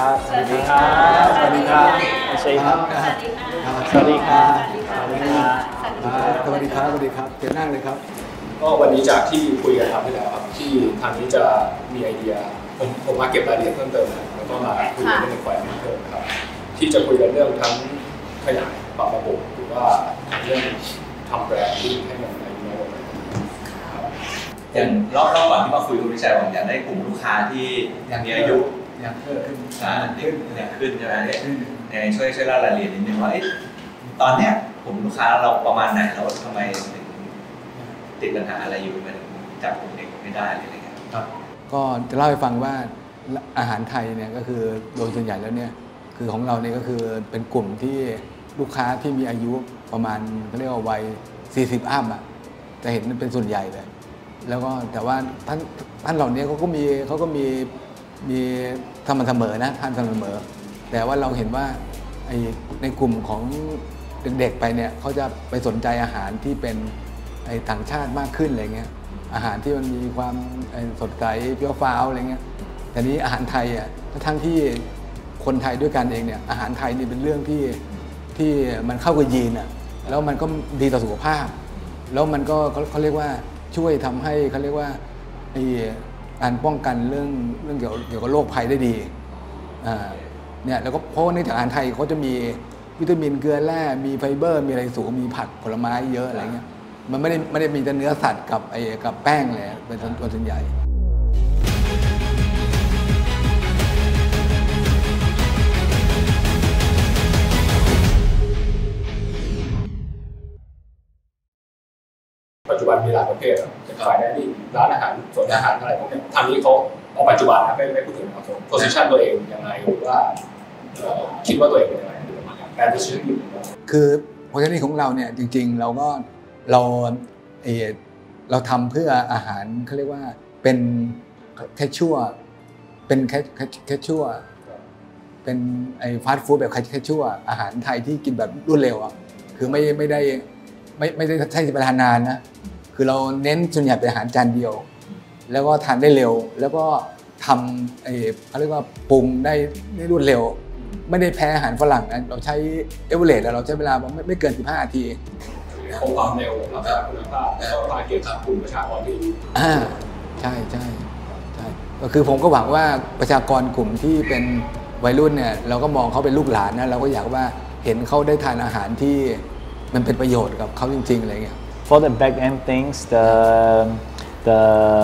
ครับสวัสดีครับสวัสดีครับสวัสดีครับสวัสดีครับสวัสดีครับสวัสดีครับสวัสดีครับเชิญนั่งเลยครับก็วันนี้จากที่คุยกันครั้งที่แล้วครับที่ทางนี้จะมีไอเดียผมมาเก็บรายละเอียดเพิ่มเติมแล้วก็มาคุยกันเรื่องไฟเพิ่มครับที่จะคุยกันเรื่องทั้งขยายปรับระบบหรือว่าเรื่องทำแบรนด์ที่ให้มันในระบบอย่างรอบก่อนที่มาคุยกับพี่ชัยบอกอยากได้กลุ่มลูกค้าที่มีอายุยังเพิ่มขึ้นขึ้นใช่ไหมเนี่ยช่วยเล่ารายละเอียดนิดนึงว่าตอนเนี้ยกลุ่มลูกค้าเราประมาณไหนแล้วทำไมถึงติดปัญหาอะไรอยู่มันจับกลุ่มเด็กไม่ได้อะไรเงี้ยครับก็จะเล่าให้ฟังว่าอาหารไทยเนี่ยก็คือโดยส่วนใหญ่แล้วเนี่ยคือของเราเนี่ยก็คือเป็นกลุ่มที่ลูกค้าที่มีอายุประมาณเขาเรียกว่าวัย40อัพอ่ะจะเห็นเป็นส่วนใหญ่เลยแล้วก็แต่ว่าท่านเหล่านี้เขาก็มีทำมันเสมอนะทานเสมอแต่ว่าเราเห็นว่าในกลุ่มของเด็กๆไปเนี่ยเขาจะไปสนใจอาหารที่เป็นต่างชาติมากขึ้นอะไรเงี้ยอาหารที่มันมีความสดใสเปรี้ยวฟ้าวอะไรเงี้ยแต่นี้อาหารไทยอ่ะทั้งที่คนไทยด้วยกันเองเนี่ยอาหารไทยนี่เป็นเรื่องที่มันเข้ากับยีนอ่ะแล้วมันก็ดีต่อสุขภาพแล้วมันก็เขาเรียกว่าช่วยทำให้เขาเรียกว่าการป้องกันเรื่องเกี่ยวกับโรคภัยได้ดีเนี่ยแล้วก็เพราะในอาหารไทยเขาจะมีวิตามินเกลือแร่มีไฟเบอร์มีอะไรสูงมีผักผลไม้เยอะอะไรเงี้ยมันไม่ได้มีแต่เนื้อสัตว์กับแป้งเลยเป็นส่วนใหญ่ปัจจุบันมีหลายประเภทเป็นฝ่ายได้ดีร้านอาหารส่วนอาหารอะไรพวกนี้ทางนี้เขาเอาปัจจุบันนะไม่พูดถึงอนาคต position ตัวเองยังไงหรือว่าคิดว่าตัวเองเป็นยังไงการจะชื่ออยู่คือโพสต์ของเราเนี่ยจริงๆเราทำเพื่ออาหารเขาเรียกว่าเป็นแคชชัวเป็นแคชชัวเป็นฟาสต์ฟู้ดแบบแคชชัวอาหารไทยที่กินแบบรวดเร็วอ่ะคือไม่ได้ใช้เวลานานนะคือเราเน้นส่วนใหญ่เป็นอาหารจานเดียวแล้วก็ทานได้เร็วแล้วก็ทำเขาเรียกว่าปรุงได้รวดเร็วไม่ได้แพ้อาหารฝรั่งนะเราใช้เอเวอเรสต์แล้วเราใช้เวลาไม่เกิน15 นาทีคงความเร็วรักษาคุณภาพแล้วก็การเก็บกลุ่มประชากรที่ใช่ก็คือผมก็หวังว่าประชากรกลุ่มที่เป็นวัยรุ่นเนี่ยเราก็มองเขาเป็นลูกหลานนะเราก็อยากว่าเห็นเขาได้ทานอาหารที่มันเป็นประโยชน์กับเขาจริงๆอะไรเงี้ย For the back end things, the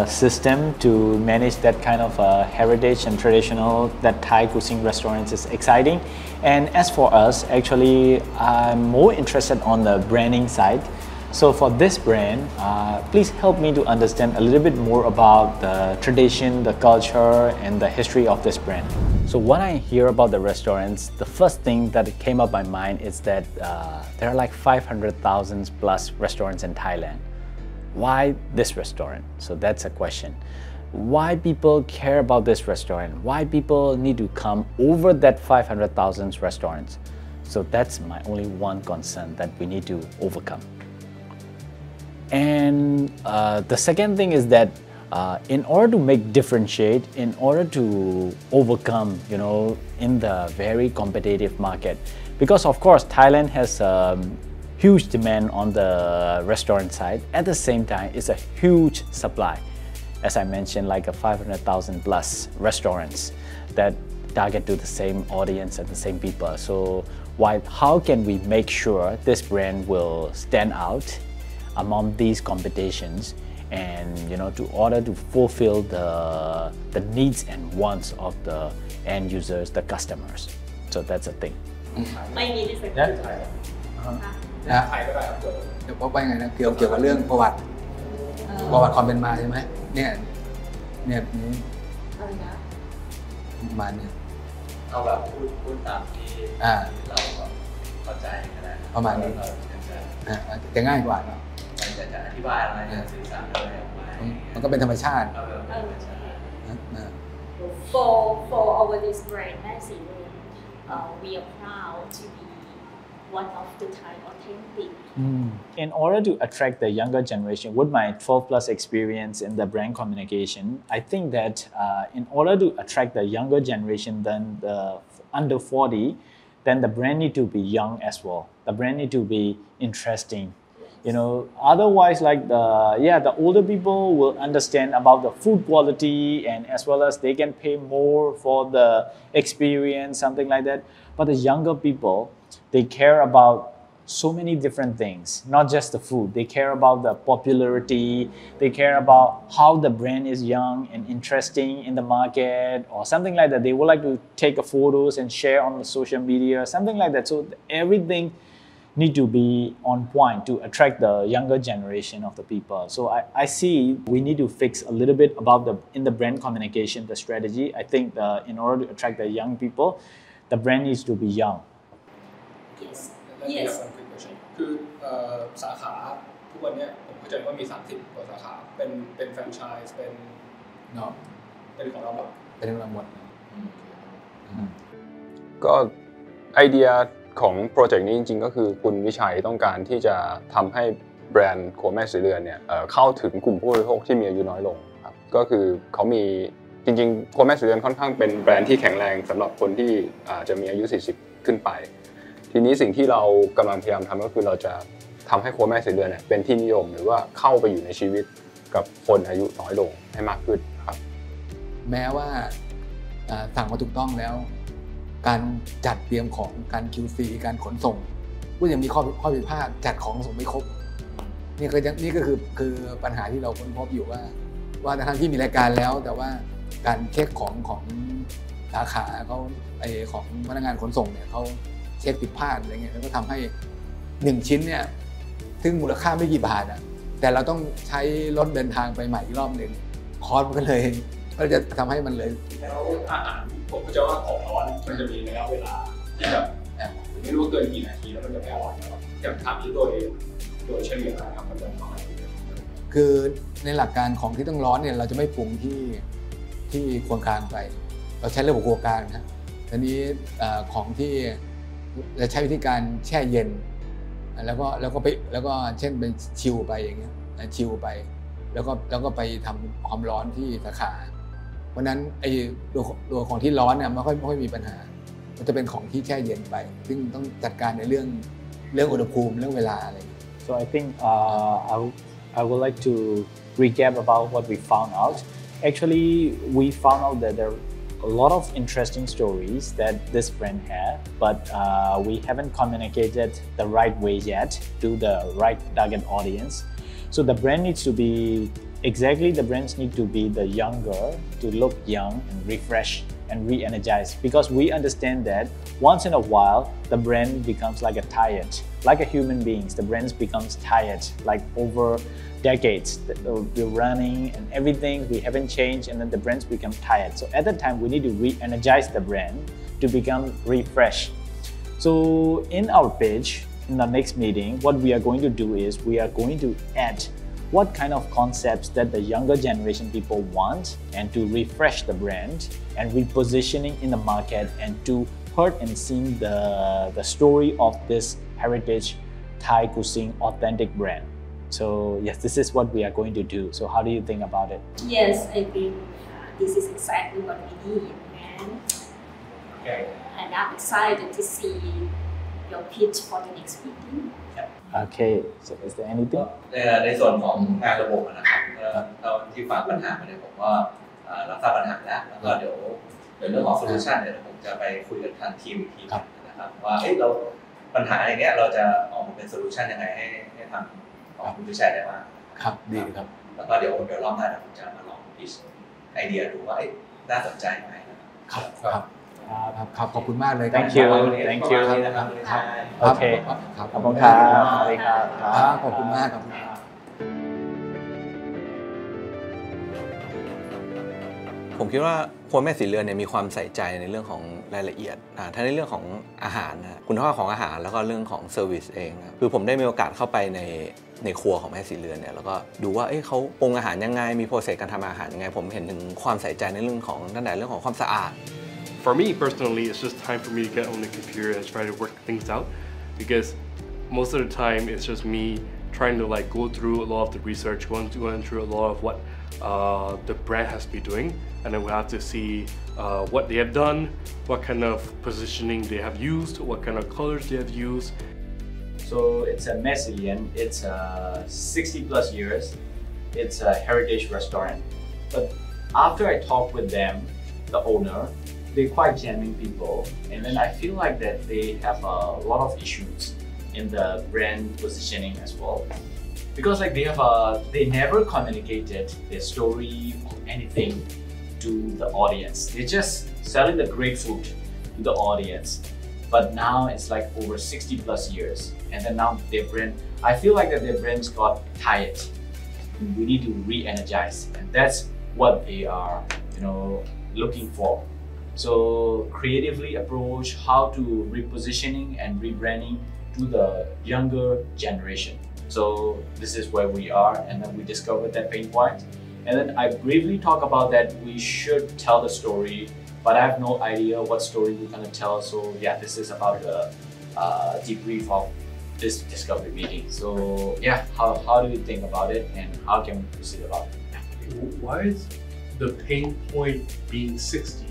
system to manage that kind of heritage and traditional that Thai cuisine restaurants is exciting. And as for us, actually, I'm more interested on the branding side. So for this brand, please help me to understand a little bit more about the tradition, the culture, and the history of this brand. So when I hear about the restaurants, the first thing that came up my mind is that there are like 500,000 plus restaurants in Thailand. Why this restaurant? So that's a question. Why people care about this restaurant? Why people need to come over that 500,000 restaurants? So that's my only one concern that we need to overcome. And the second thing is that in order to make differentiate, in order to overcome, in the very competitive market, because of course Thailand has huge demand on the restaurant side. At the same time, it's a huge supply. As I mentioned, like a 500,000 plus restaurants that target to the same audience and the same people. So how can we make sure this brand will stand out among these competitions and to order to fulfill the needs and wants of the end users, the customers. So that's a thing. ไม่มีในสังคมไทยก็ได้ครับเดี๋ยวพบไปไงนะเกี่ยวกับเรื่องประวัติความเป็นมาใช่ไหมเนี่ยนี้อะไรนะมาเนี่ยเอาแบบพูดตามที่เราเข้าใจก็ได้ประมาณนี้จะง่ายกว่าเนาะจะอธิบายอะไรสื่อสารอะไรออกมามันก็เป็นธรรมชาติ For our this brand Mae Sri Ruen, we are proud to be one of the Thai authentic. In order to attract the younger generation, with my 12+ experience in the brand communication, I think that in order to attract the younger generation than the under 40, then the brand need to be young as well. The brand need to be interesting. Otherwise, like the older people will understand about the food quality, and as well as they can pay more for the experience, something like that. But the younger people, they care about so many different things, not just the food. They care about the popularity. They care about how the brand is young and interesting in the market, or something like that. They would like to take photos and share on the social media, something like that. So everything need to be on point to attract the younger generation of the people. So I see we need to fix a little bit about in the brand communication, the strategy. I think in order to attract the young people, the brand needs to be young. Yes. Yes. คือสาขาทุกวันนี้ผมเข้าใจว่ามี30กว่าสาขาเป็นแฟรนไชส์เป็นของเราหมดเป็นของเราหมดก็ไอเดียของโปรเจกต์นี้จริงๆก็คือคุณวิชัยต้องการที่จะทำให้แบรนด์ครัวแม่สีเรือนเนี่ยเข้าถึงกลุ่มผู้บริโภคที่มีอายุน้อยลงครับก็คือเขามีจริงๆครัวแม่สีเรือนค่อนข้างเป็นแบรนด์ที่แข็งแรงสำหรับคนที่จะมีอายุ40ขึ้นไปทีนี้สิ่งที่เรากำลังพยายามทำก็คือเราจะทำให้ครัวแม่สีเรือนเนี่ยเป็นที่นิยมหรือว่าเข้าไปอยู่ในชีวิตกับคนอายุน้อยลงให้มากขึ้นครับแม้ว่าสั่งมาถูกต้องแล้วการจัดเตรียมของการ QC การขนส่งก็ยังมีข้อผิดพลาดจัดของส่งไม่ครบนี่ก็คือปัญหาที่เราค้นพบอยู่ว่าทั้งที่มีรายการแล้วแต่ว่าการเช็คของสาขาเขาของพนักงานขนส่งเนี่ยเขาเช็คผิดพลาดอะไรเงี้ยแล้วก็ทำให้1ชิ้นเนี่ยซึ่งมูลค่าไม่กี่บาทแต่เราต้องใช้รถเดินทางไปใหม่อีกรอบหนึ่งคอสมันก็เลยจะทำให้มันเลยแล้วอาหารผมก็จะว่าของร้อนมันจะมีระยะเวลาที่แบบไม่รู้เกินกี่นาทีแล้วมันจะไม่อร่อยนะครับอย่างทำที่โดยเฉลี่ยนะครับมันจะประมาณคือในหลักการของที่ต้องร้อนเนี่ยเราจะไม่ปรุงที่ครัวกลางไปเราใช้ระบบครัวกลางนะทีนี้ของที่จะใช้วิธีการแช่เย็นแล้วก็เช่นเป็นชิลไปอย่างเงี้ยชิลไปแล้วก็ไปทำความร้อนที่สาขาเพราะนั้นตัวของที่ร้อนเนี่ยไม่ค่อยมีปัญหามันจะเป็นของที่แช่เย็นไปซึ่งต้องจัดการในเรื่องอุณหภูมิเรื่องเวลาอะไร So I think I would like to recap about what we found out. Actually, we found out that there are a lot of interesting stories that this brand has, but we haven't communicated the right way yet to the right target audience. So the brand needs to be the brands need to be the younger, to look young and refresh and re-energize, because we understand that once in a while the brand becomes like a human beings. The brands becomes tired, like over decades we're running and everything we haven't changed, and then the brands become tired. So at that time we need to re-energize the brand to become refreshed. So in our page, in the next meeting, what we are going to do is we are going to add what kind of concepts that the younger generation people want, and to refresh the brand and repositioning in the market, and to heard and seen the story of this heritage Thai cuisine authentic brand. So yes, this is what we are going to do. So how do you think about it? Yes, I think this is exactly what we need, and I'm excited to see your pitch for the next meeting. Okay, so is there anything? ในส่วนของงานระบบนะครับเราที่ฟังปัญหามาเนี่ยผมก็รับทราบปัญหาแล้วก็เดี๋ยวเรื่องของโซลูชันเนี่ยผมจะไปคุยกับทางทีมอีกทีนะครับว่าเราปัญหาอย่างเงี้ยเราจะออกมาเป็นโซลูชันยังไงให้ทางของคุณวิชัยได้บ้างครับดีครับแล้วก็เดี๋ยวรอบหน้าผมจะมาลองพิชไอเดียดูว่าน่าสนใจไหมครับขอบคุณมากเลย Thank you ครับโอเคขอบคุณครับสวัสดีครับขอบคุณมากครับผมคิดว่าครัวแม่สีเรือนเนี่ยมีความใส่ใจในเรื่องของรายละเอียดทั้งในเรื่องของอาหารนะคุณภาพของอาหารแล้วก็เรื่องของเซอร์วิสเองนะคือผมได้มีโอกาสเข้าไปในครัวของแม่สีเรือนเนี่ยแล้วก็ดูว่าเขาปรุงอาหารยังไงมีโปรเซสการทำอาหารยังไงผมเห็นถึงความใส่ใจในเรื่องของตั้งแต่เรื่องของความสะอาด For me personally, it's just time for me to get on the computer and try to work things out. because most of the time it's just me trying to like go through a lot of the research, going through a lot of what the brand has been doing, and then we have to see what they have done, what kind of positioning they have used, what kind of colors they have used. So it's a Mae Sri Ruen. It's 60 plus years. It's a heritage restaurant. But after I talked with them, the owner, they're quite genuine people, and then I feel like that they have a lot of issues in the brand positioning as well, because like they never communicated their story or anything to the audience. They're just selling the great food to the audience. But now it's like over 60 plus years, and then now their brand, I feel like that their brands got tired. We need to re-energize, and that's what they are, looking for. So creatively approach how to repositioning and rebranding to the younger generation. So this is where we are, and then we discovered that pain point. And then I briefly talk about that we should tell the story, but I have no idea what story we're gonna tell. So yeah, this is about the debrief of this discovery meeting. So yeah, how do you think about it, and how can we proceed about it? Why is the pain point being 60?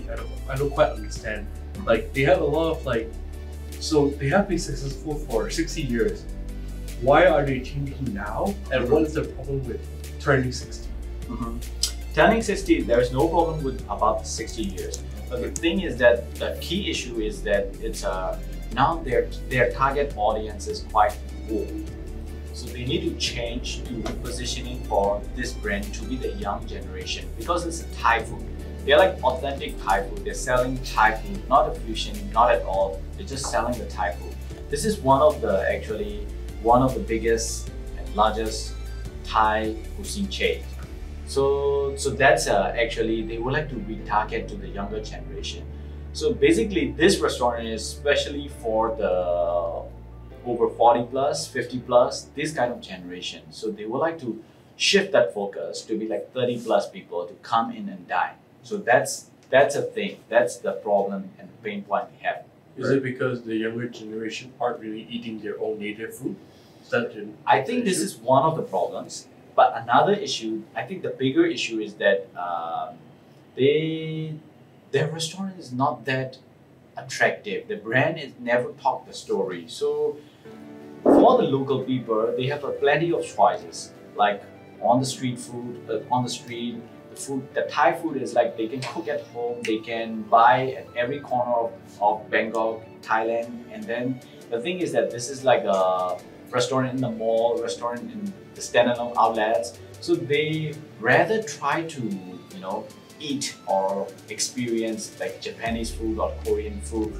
I don't quite understand. Like they have a lot of so they have been successful for 60 years. Why are they changing now? And what is the problem with turning 60? Turning 60, there's no problem with about 60 years. But the thing is that the key issue is that it's now their target audience is quite old. So they need to change to positioning for this brand to be the young generation, because it's a Thai food. They're like authentic Thai food. They're selling Thai food, not a fusion, not at all. They're just selling the Thai food. This is one of the biggest and largest Thai cuisine chain. So that's actually, they would like to retarget to the younger generation. So basically this restaurant is especially for the over 40 plus, 50 plus, this kind of generation. So they would like to shift that focus to be like 30 plus people to come in and dine. So that's a thing. That's the problem and the pain point we have. Is it because the younger generation aren't really eating their own native food? Is that I think this is one of the problems. But another issue, I think the bigger issue is that their restaurant is not that attractive. The brand is never talk the story. So for the local people, they have plenty of choices, like on the street food, the Thai food is like they can cook at home, they can buy at every corner of Bangkok, Thailand. And then the thing is that this is like a restaurant in the mall, restaurant in the standalone outlets. So they rather try to, eat or experience like Japanese food or Korean food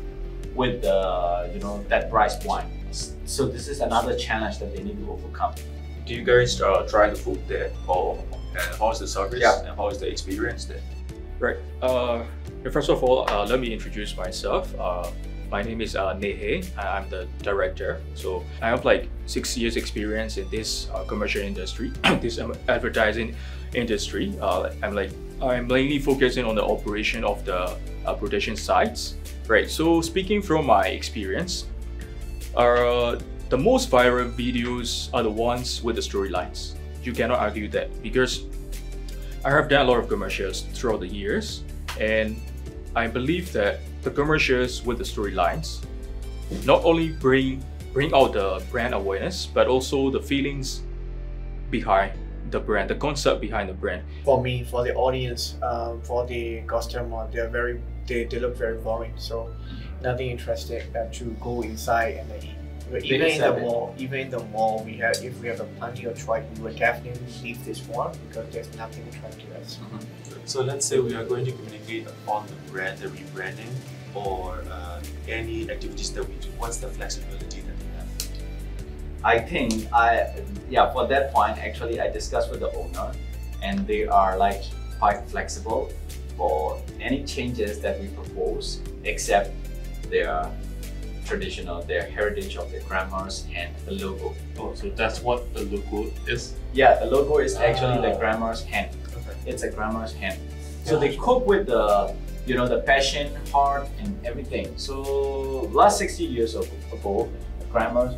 with that price point. So this is another challenge that they need to overcome. Do you guys try the food there, and how's the service and how is the experience there? Right. First of all, let me introduce myself. My name is Nehe. I'm the director. So I have like 6 years experience in this commercial industry, this advertising industry. I'm mainly focusing on the operation of the production sites. Right. So speaking from my experience, the most viral videos are the ones with the storylines. You cannot argue that, because I have done a lot of commercials throughout the years, and I believe that the commercials with the storylines not only bring out the brand awareness, but also the feelings behind the brand, the concept behind the brand. For me, for the audience, for the customer, they look very boring. So nothing interesting to go inside and eat. Even in the mall, if we have plenty of choice, we would definitely leave this one because there's nothing attractive to us. So let's say we are going to communicate on the brand, the rebranding, or any activities that we do. What's the flexibility that we have? I think for that point, actually I discussed with the owner, and they are like quite flexible for any changes that we propose, except their traditional, their heritage of their grandmas and the logo. Oh, so that's what the logo is? Yeah, the logo is actually the grandma's hand. Okay. It's a grandma's hand. So they cook with the the passion, heart, and everything. So last 60 years ago, grammar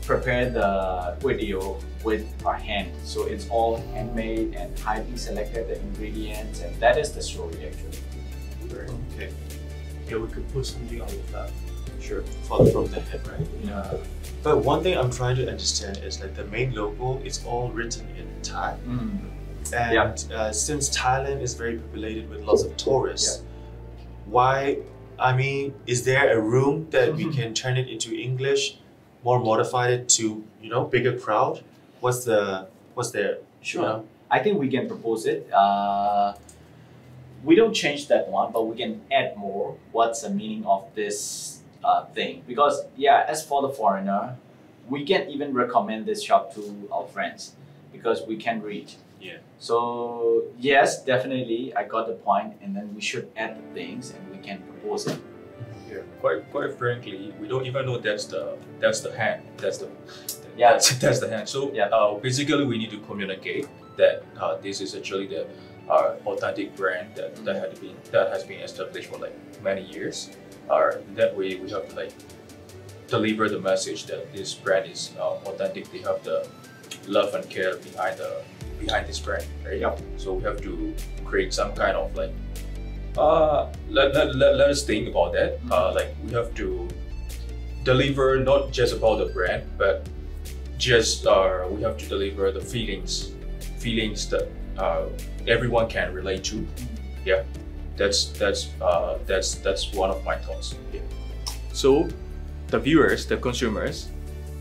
prepare the video with our hand. So it's all handmade and highly selected the ingredients, and that is the story actually. Okay. Yeah, we could put something out of that. Sure. From the head, right? Yeah. But one thing I'm trying to understand is like the main logo is all written in Thai. And since Thailand is very populated with lots of tourists, why, I mean, is there a room that we can turn it into English, more modified it to, you know, bigger crowd? What's there? Sure. You know? I think we can propose it. We don't change that one, but we can add more. What's the meaning of this thing? Because as for the foreigner, we can even recommend this shop to our friends because we can read. Yeah. So yes, definitely, I got the point, and then we should add the things, and we can propose it. Yeah. Quite frankly, we don't even know that's the hand. That's the hand. So basically, we need to communicate that this is actually the authentic brand that has been established for like many years. That way, we have to like deliver the message that this brand is authentic. They have the love and care behind this brand, right? Yep. So we have to create some kind of like let us think about that. Like we have to deliver not just about the brand, but just we have to deliver the feelings that everyone can relate to. Yeah, that's one of my thoughts. Yeah. So the viewers, the consumers,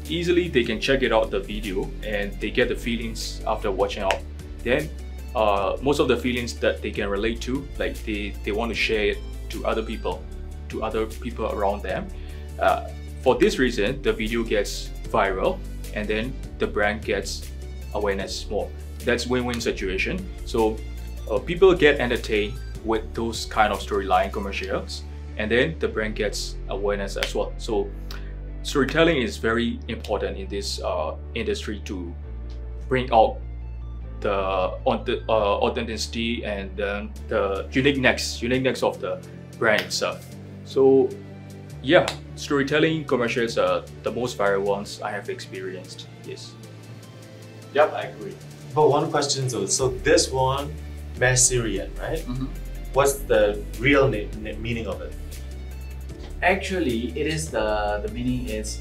easily they can check it out the video and they get the feelings after watching out. Then most of the feelings that they can relate to, like they want to share it to other people around them. For this reason, the video gets viral and then the brand gets awareness more. That's win-win situation. So people get entertained with those kind of storyline commercials, and then the brand gets awareness as well. So storytelling is very important in this industry to bring out the authenticity and the uniqueness of the brand itself. So yeah, storytelling commercials are the most viral ones I have experienced. Yes. Yep, I agree. But one question though, so this one, Mae Sri Ruen, right? What's the real meaning of it? Actually, it is the meaning is,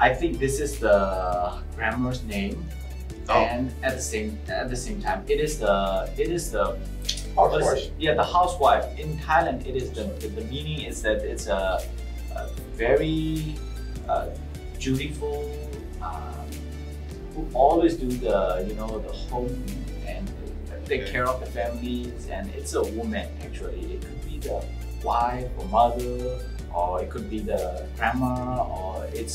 I think this is the grandma's name, and at the same time, it is the housewife. Yeah, the housewife in Thailand. It is the meaning is that it's a very dutiful, who always do the the home and take care of the families, and it's a woman actually. It could be the wife or mother, or it could be the grandma, or it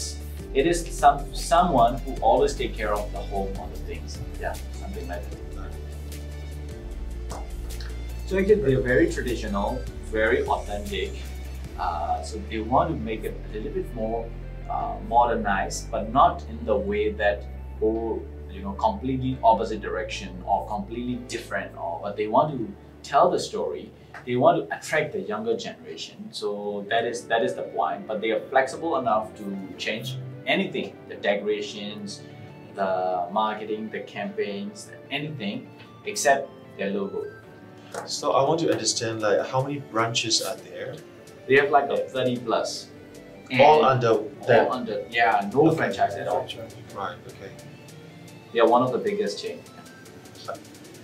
is someone who always take care of the home or the things. Yeah, something like that. So actually, they're very traditional, very authentic. So they want to make it a little bit more modernized, but not in the way that go completely opposite direction or completely different. But they want to tell the story. They want to attract the younger generation. So that is the point. But they are flexible enough to change anything: the decorations, the marketing, the campaigns, anything except their logo. So I want to understand like how many branches are there? They have like a 30 plus. All under them? All under, yeah, no franchise at all. Right, okay. They are one of the biggest chains.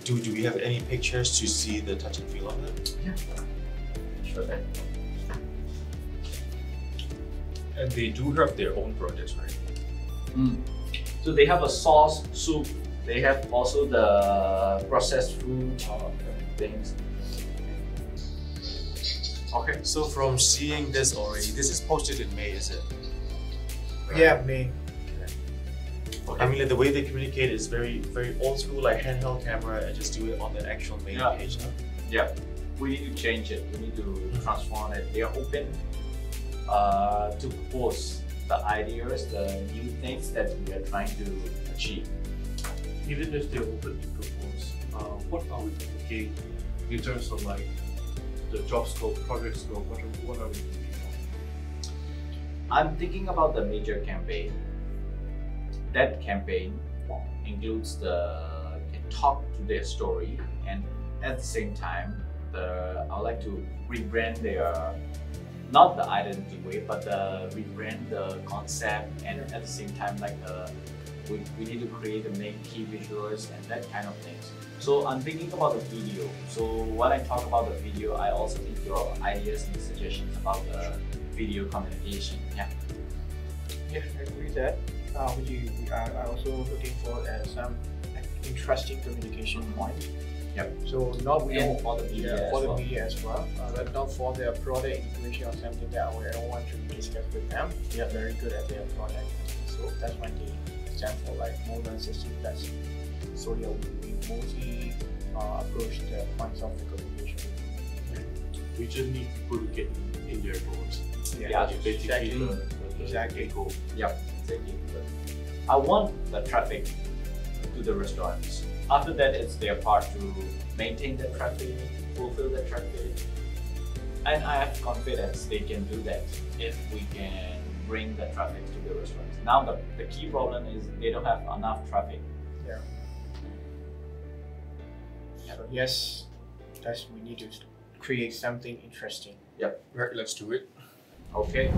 Do we have any pictures to see the touch and feel of it? Yeah, sure. And they do have their own products, right? So they have a sauce, soup. They have also the processed food things. Okay, so from seeing this already, this is posted in May, is it? Yeah, May. I mean, like, the way they communicate is very, very old school, like handheld camera, and just do it on the actual main page. Huh? Yeah, we need to change it. We need to transform it. They are open to propose the ideas, the new things that we are trying to achieve. Even if they're open to propose, what are we thinking in terms of like the job scope, project scope? What are we thinking I'm thinking about the major campaign. That campaign includes talk to their story, and at the same time, I would like to rebrand their, not the identity way, but rebrand the concept, and at the same time, like we need to create and make key visuals and that kind of things. So I'm thinking about the video. So when I talk about the video, I also need your ideas and suggestions about the video communication. Yeah. Yeah, I agree with that. We are also looking for some interesting communication point. Yep. So not we And don't for the media for as the well. media as well, but not for their product integration or something that we don't want to discuss with them. They are very good at their product, so that's why they stand for like more than 60 plus. So yeah, we mostly approach the points of the communication. We just need people to get in their doors. Yeah, basically Exactly. the goal. Yep, exactly. I want the traffic to the restaurants. After that, it's their part to maintain the traffic, fulfill the traffic. And I have confidence they can do that if we can bring the traffic to the restaurants. Now the key problem is they don't have enough traffic. Yeah. So yes, we need to create something interesting. Yep. Right, let's do it. Okay.